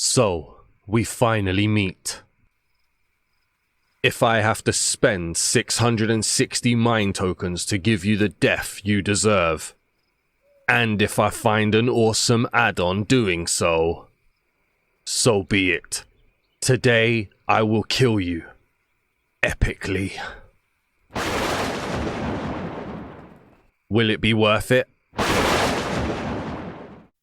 So, we finally meet. If I have to spend 660 mine tokens to give you the death you deserve, and if I find an awesome add-on doing so, so be it. Today, I will kill you. Epically. Will it be worth it?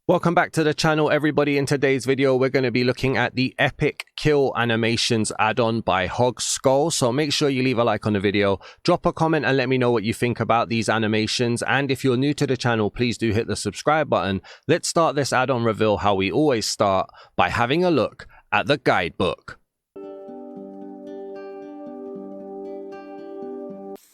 Welcome back to the channel, everybody. In today's video, we're going to be looking at the Epic Kill Animations add-on by Hog Skull. So make sure you leave a like on the video, drop a comment and let me know what you think about these animations. And if you're new to the channel, please do hit the subscribe button. Let's start this add-on reveal how we always start, by having a look at the guidebook.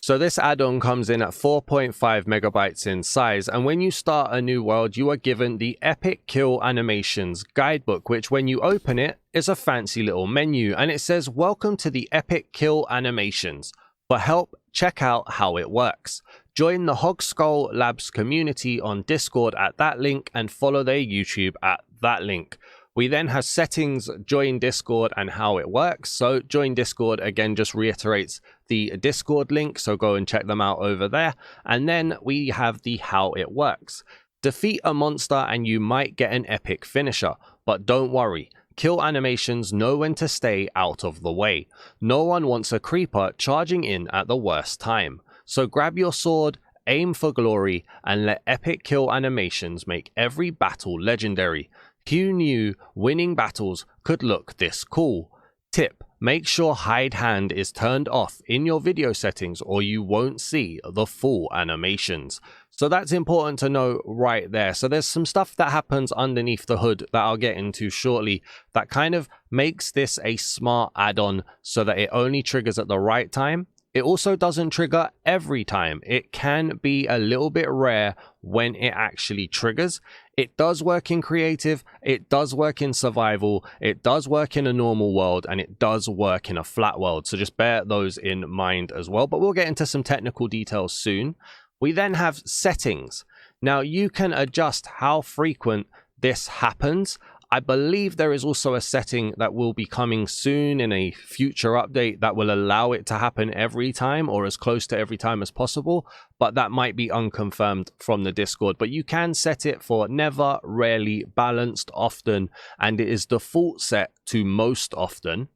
So this add-on comes in at 4.5 megabytes in size, and when you start a new world, you are given the Epic Kill Animations guidebook, which when you open it is a fancy little menu, and it says, "Welcome to the Epic Kill Animations. For help, check out how it works. Join the Hog Skull Labs community on Discord at that link and follow their YouTube at that link." We then have settings, join Discord, and how it works. So join Discord, again, just reiterates the Discord link. So go and check them out over there. And then we have the how it works. Defeat a monster and you might get an epic finisher. But don't worry. Kill animations know when to stay out of the way. No one wants a creeper charging in at the worst time. So grab your sword, aim for glory, and let Epic Kill Animations make every battle legendary. Who knew winning battles could look this cool? Tip: make sure hide hand is turned off in your video settings or you won't see the full animations. So that's important to know right there. So there's some stuff that happens underneath the hood that I'll get into shortly that kind of makes this a smart add-on so that it only triggers at the right time. It also doesn't trigger every time. It can be a little bit rare when it actually triggers. It does work in creative, it does work in survival, it does work in a normal world, and it does work in a flat world. So just bear those in mind as well. But we'll get into some technical details soon. We then have settings. Now you can adjust how frequent this happens. I believe there is also a setting that will be coming soon in a future update that will allow it to happen every time or as close to every time as possible, but that might be unconfirmed from the Discord. But you can set it for never, rarely, balanced, often, and it is default set to most often.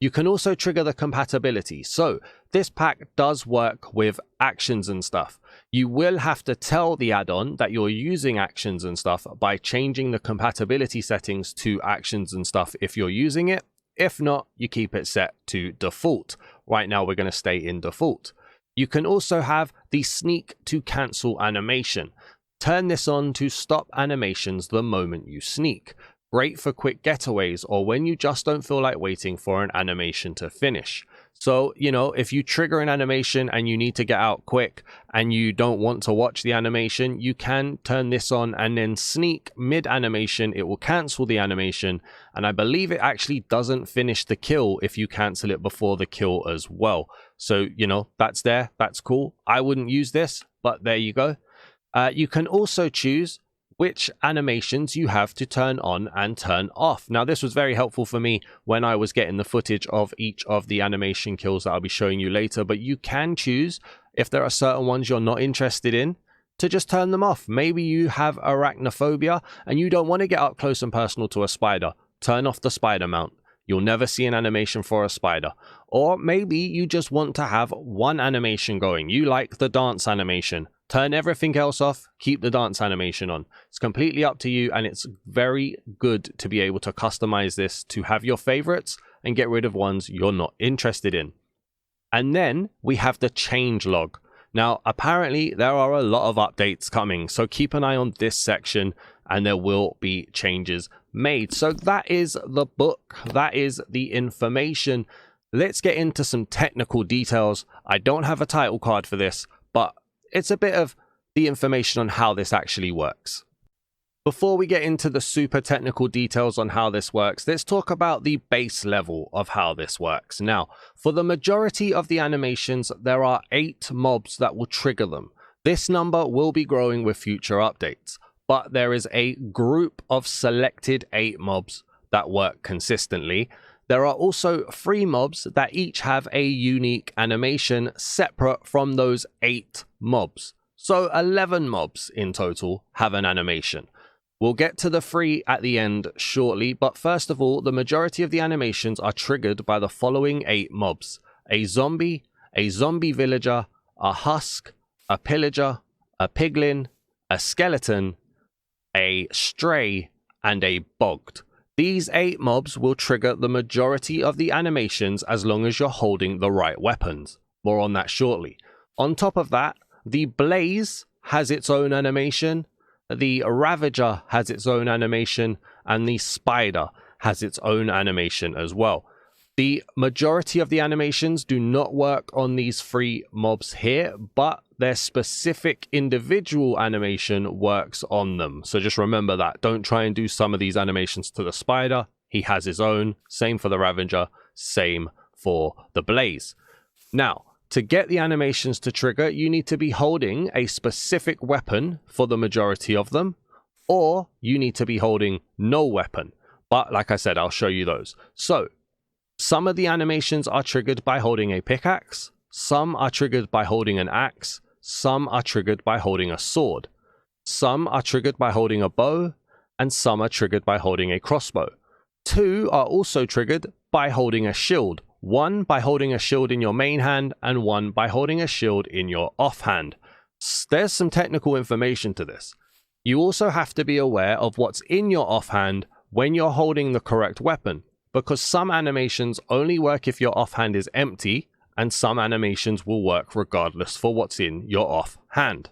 You can also trigger the compatibility. So this pack does work with actions and stuff. You will have to tell the add-on that you're using actions and stuff by changing the compatibility settings to actions and stuff if you're using it. If not, you keep it set to default. Right now we're going to stay in default. You can also have the sneak to cancel animation. Turn this on to stop animations the moment you sneak. Great for quick getaways or when you just don't feel like waiting for an animation to finish. So, you know, if you trigger an animation and you need to get out quick and you don't want to watch the animation, you can turn this on and then sneak mid-animation. It will cancel the animation, and I believe it actually doesn't finish the kill if you cancel it before the kill as well. So, you know, that's there. That's cool. I wouldn't use this, but there you go. You can also choose which animations you have to turn on and turn off. Now this was very helpful for me when I was getting the footage of each of the animation kills that I'll be showing you later, but you can choose, if there are certain ones you're not interested in, to just turn them off. Maybe you have arachnophobia and you don't want to get up close and personal to a spider. Turn off the spider mount. You'll never see an animation for a spider. Or maybe you just want to have one animation going. You like the dance animation. Turn everything else off, keep the dance animation on. It's completely up to you, and it's very good to be able to customize this to have your favorites and get rid of ones you're not interested in. And then we have the change log. Now, apparently there are a lot of updates coming, so keep an eye on this section and there will be changes made. So that is the book, that is the information. Let's get into some technical details. I don't have a title card for this, but it's a bit of the information on how this actually works. Before we get into the super technical details on how this works, let's talk about the base level of how this works. Now, for the majority of the animations, there are 8 mobs that will trigger them. This number will be growing with future updates, but there is a group of selected 8 mobs that work consistently. There are also 3 mobs that each have a unique animation separate from those 8 mobs. So 11 mobs in total have an animation. We'll get to the 3 at the end shortly, but first of all, the majority of the animations are triggered by the following 8 mobs: a zombie villager, a husk, a pillager, a piglin, a skeleton, a stray, and a bogged. These 8 mobs will trigger the majority of the animations as long as you're holding the right weapons. More on that shortly. On top of that, the blaze has its own animation, the ravager has its own animation, and the spider has its own animation as well. The majority of the animations do not work on these 3 mobs here, but their specific individual animation works on them. So just remember that. Don't try and do some of these animations to the spider. He has his own. Same for the ravager. Same for the blaze. Now, to get the animations to trigger, you need to be holding a specific weapon for the majority of them, or you need to be holding no weapon. But like I said, I'll show you those. So, some of the animations are triggered by holding a pickaxe, some are triggered by holding an axe, some are triggered by holding a sword, some are triggered by holding a bow, and some are triggered by holding a crossbow. 2 are also triggered by holding a shield, 1 by holding a shield in your main hand, and 1 by holding a shield in your offhand. There's some technical information to this. You also have to be aware of what's in your offhand when you're holding the correct weapon, because some animations only work if your offhand is empty, and some animations will work regardless for what's in your offhand.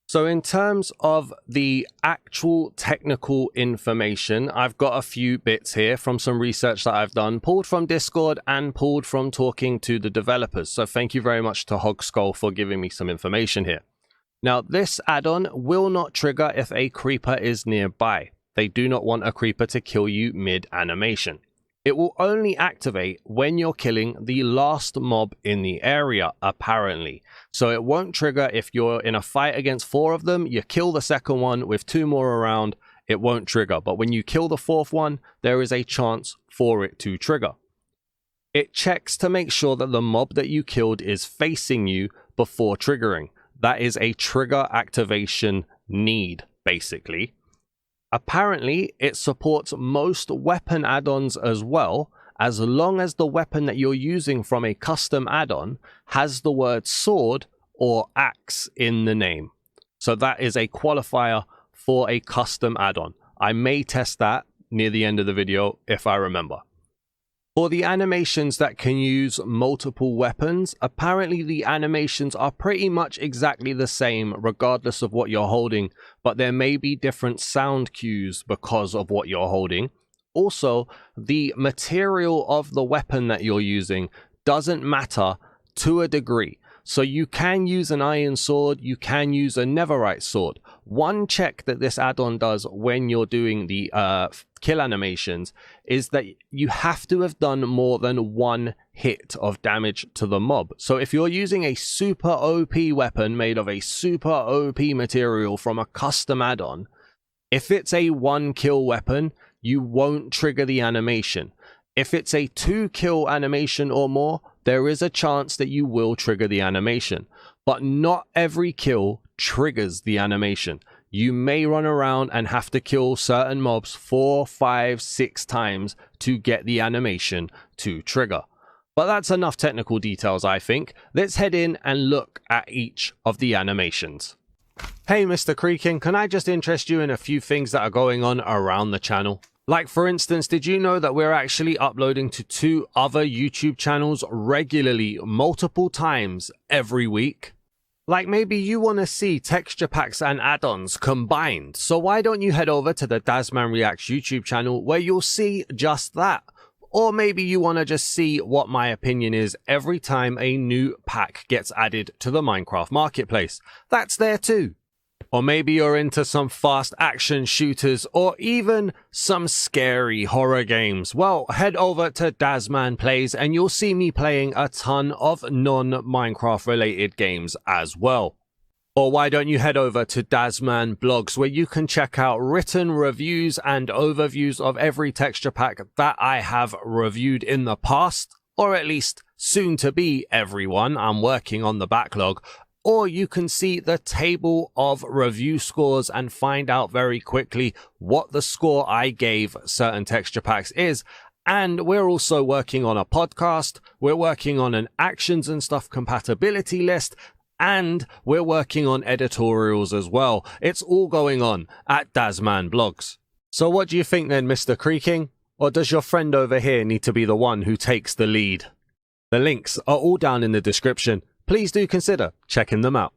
So in terms of the actual technical information, I've got a few bits here from some research that I've done, pulled from Discord and pulled from talking to the developers. So thank you very much to Hogskull for giving me some information here. Now, this add-on will not trigger if a creeper is nearby. They do not want a creeper to kill you mid-animation. It will only activate when you're killing the last mob in the area, apparently. So it won't trigger if you're in a fight against 4 of them, you kill the second one with 2 more around, it won't trigger. But when you kill the 4th one, there is a chance for it to trigger. It checks to make sure that the mob that you killed is facing you before triggering. That is a trigger activation need, basically. Apparently, it supports most weapon add-ons as well, as long as the weapon that you're using from a custom add-on has the word sword or axe in the name. So that is a qualifier for a custom add-on. I may test that near the end of the video if I remember. For the animations that can use multiple weapons, apparently the animations are pretty much exactly the same regardless of what you're holding, but there may be different sound cues because of what you're holding. Also, the material of the weapon that you're using doesn't matter to a degree. So you can use an iron sword, you can use a netherite sword. One check that this add-on does when you're doing the kill animations is that you have to have done more than 1 hit of damage to the mob. So if you're using a super OP weapon made of a super OP material from a custom add-on, if it's a 1 kill weapon, you won't trigger the animation. If it's a 2 kill animation or more, there is a chance that you will trigger the animation. But not every kill triggers the animation. You may run around and have to kill certain mobs 4, 5, 6 times to get the animation to trigger. But that's enough technical details, I think. Let's head in and look at each of the animations. Hey Mr. Creaking, can I just interest you in a few things that are going on around the channel? Like for instance, did you know that we're actually uploading to 2 other YouTube channels regularly, multiple times every week? Like maybe you want to see texture packs and add-ons combined, so why don't you head over to the Daz Man Reacts YouTube channel where you'll see just that. Or maybe you want to just see what my opinion is every time a new pack gets added to the Minecraft Marketplace. That's there too. Or maybe you're into some fast action shooters or even some scary horror games. Well, head over to Daz Man Plays and you'll see me playing a ton of non-Minecraft related games as well. Or why don't you head over to Daz Man Blogs, where you can check out written reviews and overviews of every texture pack that I have reviewed in the past, or at least soon to be everyone. I'm working on the backlog. Or you can see the table of review scores and find out very quickly what the score I gave certain texture packs is. And we're also working on a podcast. We're working on an actions and stuff compatibility list. And we're working on editorials as well. It's all going on at Daz Man Blogs. So what do you think then, Mr. Creaking? Or does your friend over here need to be the one who takes the lead? The links are all down in the description. Please do consider checking them out.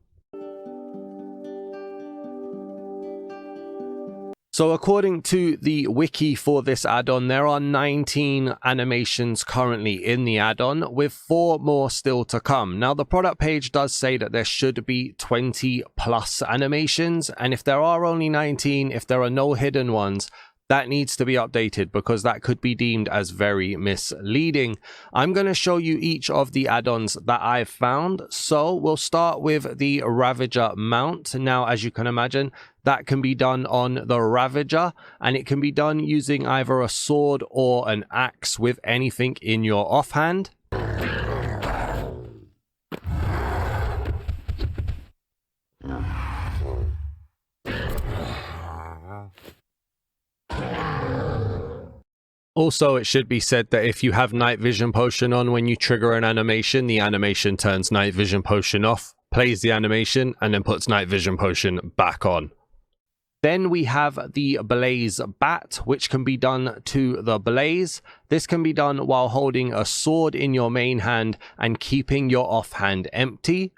So according to the wiki for this add-on, there are 19 animations currently in the add-on, with 4 more still to come. Now, the product page does say that there should be 20 plus animations, and if there are only 19, if there are no hidden ones, that needs to be updated because that could be deemed as very misleading. I'm going to show you each of the add-ons that I've found. So we'll start with the Ravager mount. Now, as you can imagine, that can be done on the Ravager, and it can be done using either a sword or an axe with anything in your offhand. Also, it should be said that if you have night vision potion on when you trigger an animation, the animation turns night vision potion off, plays the animation, and then puts night vision potion back on. Then we have the Blaze Bat, which can be done to the Blaze. This can be done while holding a sword in your main hand and keeping your offhand empty.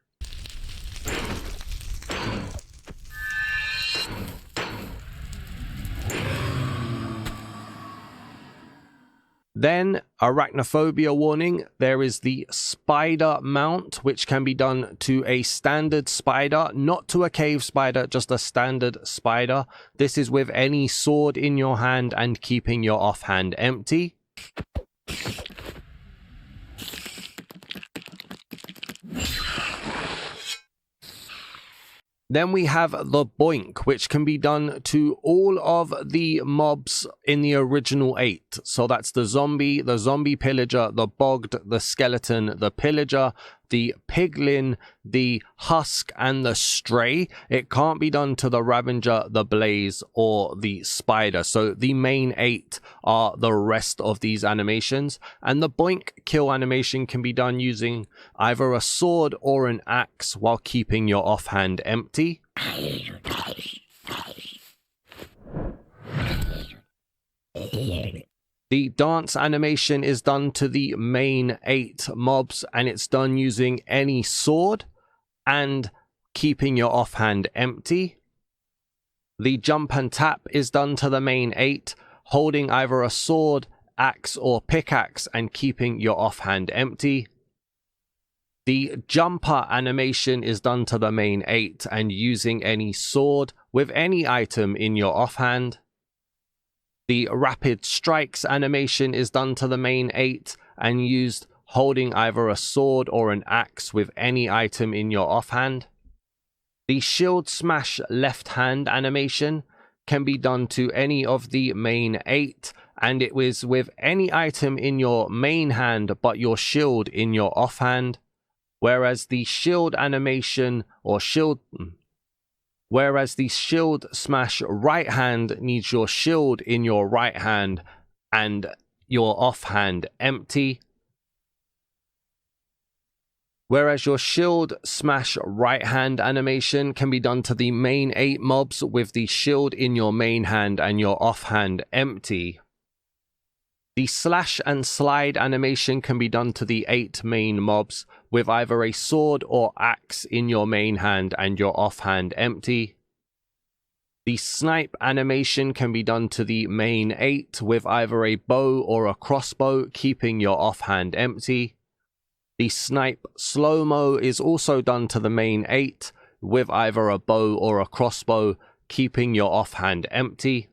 Then, arachnophobia warning, there is the spider mount, which can be done to a standard spider, not to a cave spider, just a standard spider. This is with any sword in your hand and keeping your offhand empty. Then we have the Boink, which can be done to all of the mobs in the original 8. So that's the zombie pillager, the bogged, the skeleton, the pillager, the piglin, the husk, and the stray. It can't be done to the Ravager, the blaze, or the spider. So the main 8 are the rest of these animations. And the Boink kill animation can be done using either a sword or an axe while keeping your offhand empty. The dance animation is done to the main 8 mobs, and it's done using any sword and keeping your offhand empty. The jump and tap is done to the main 8, holding either a sword, axe, or pickaxe and keeping your offhand empty. The jumper animation is done to the main 8 and using any sword with any item in your offhand. The rapid strikes animation is done to the main 8 and used holding either a sword or an axe with any item in your offhand. The shield smash left hand animation can be done to any of the main 8, and it was with any item in your main hand but your shield in your offhand. Whereas the shield animation or shield smash right hand needs your shield in your right hand and your offhand empty. Whereas your shield smash right hand animation can be done to the main 8 mobs with the shield in your main hand and your offhand empty. The slash and slide animation can be done to the 8 main mobs with either a sword or axe in your main hand and your offhand empty. The snipe animation can be done to the main 8 with either a bow or a crossbow, keeping your offhand empty. The snipe slow-mo is also done to the main 8 with either a bow or a crossbow, keeping your offhand empty.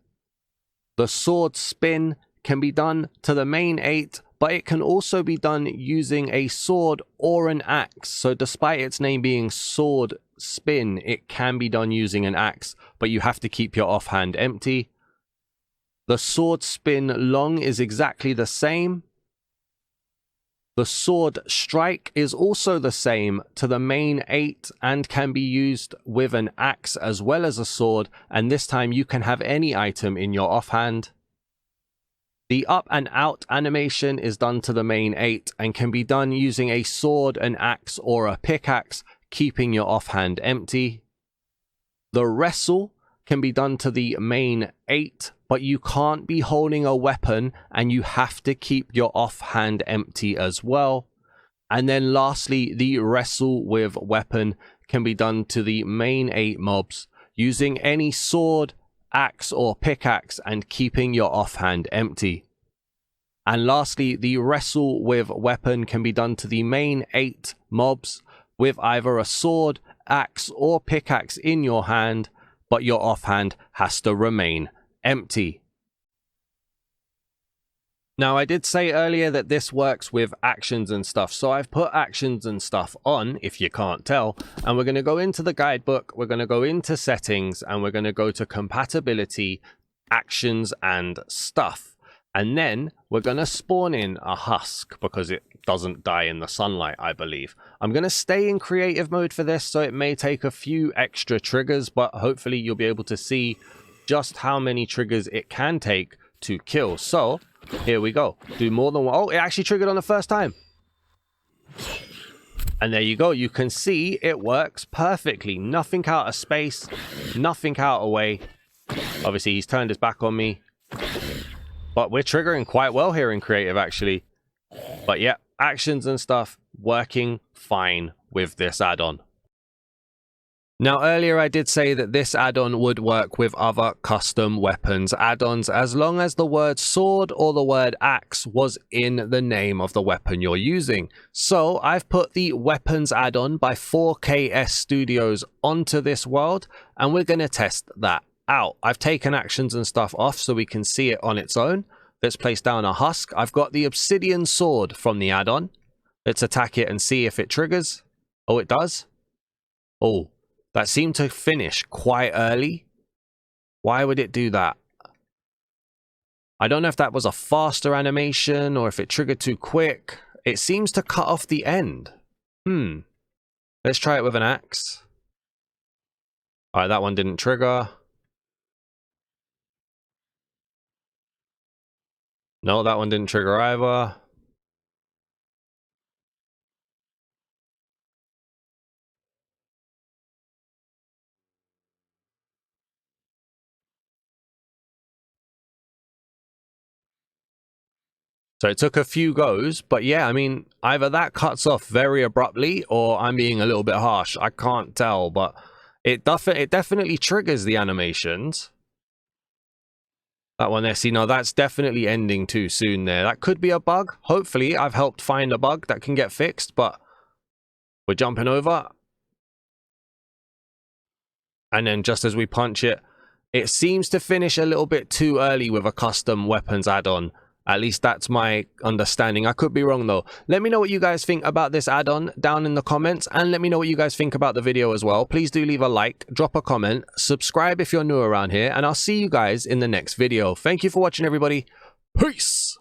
The sword spin can be done to the main 8, but it can also be done using a sword or an axe. So despite its name being sword spin, it can be done using an axe, but you have to keep your offhand empty. The sword spin long is exactly the same. The sword strike is also the same to the main 8 and can be used with an axe as well as a sword, and this time you can have any item in your offhand. The up and out animation is done to the main 8 and can be done using a sword, an axe, or a pickaxe, keeping your offhand empty. The wrestle can be done to the main 8, but you can't be holding a weapon and you have to keep your offhand empty as well. And then lastly, the wrestle with weapon can be done to the main 8 mobs using any sword, axe, or pickaxe and keeping your offhand empty. And lastly, the wrestle with weapon can be done to the main 8 mobs with either a sword, axe, or pickaxe in your hand, but your offhand has to remain empty. Now, I did say earlier that this works with actions and stuff, so I've put actions and stuff on, if you can't tell, and we're going to go into the guidebook, we're going to go into settings, and we're going to go to compatibility, actions, and stuff. And then we're going to spawn in a husk because it doesn't die in the sunlight, I believe. I'm going to stay in creative mode for this, so it may take a few extra triggers, but hopefully you'll be able to see just how many triggers it can take to kill. So here we go. Do more than one. Oh, it actually triggered on the first time. And there you go. You can see it works perfectly. Nothing out of space, nothing out of way. Obviously, he's turned his back on me. But we're triggering quite well here in creative, actually. But yeah, actions and stuff working fine with this add-on. Now, earlier I did say that this add-on would work with other custom weapons add-ons as long as the word sword or the word axe was in the name of the weapon you're using. So I've put the weapons add-on by 4KS Studios onto this world, and we're going to test that out. I've taken actions and stuff off so we can see it on its own. Let's place down a husk. I've got the obsidian sword from the add-on. Let's attack it and see if it triggers. Oh, it does. Oh, that seemed to finish quite early. Why would it do that? I don't know if that was a faster animation or if it triggered too quick. It seems to cut off the end. Let's try it with an axe. All right, that one didn't trigger. No, that one didn't trigger either. So it took a few goes, but yeah, I mean, either that cuts off very abruptly or I'm being a little bit harsh. I can't tell, but it definitely triggers the animations. That one there, see, no, that's definitely ending too soon there. That could be a bug. Hopefully, I've helped find a bug that can get fixed, but we're jumping over. And then just as we punch it, it seems to finish a little bit too early with a custom weapons add-on. At least that's my understanding. I could be wrong though. Let me know what you guys think about this add-on down in the comments, and let me know what you guys think about the video as well. Please do leave a like, drop a comment, subscribe if you're new around here, and I'll see you guys in the next video. Thank you for watching, everybody. Peace!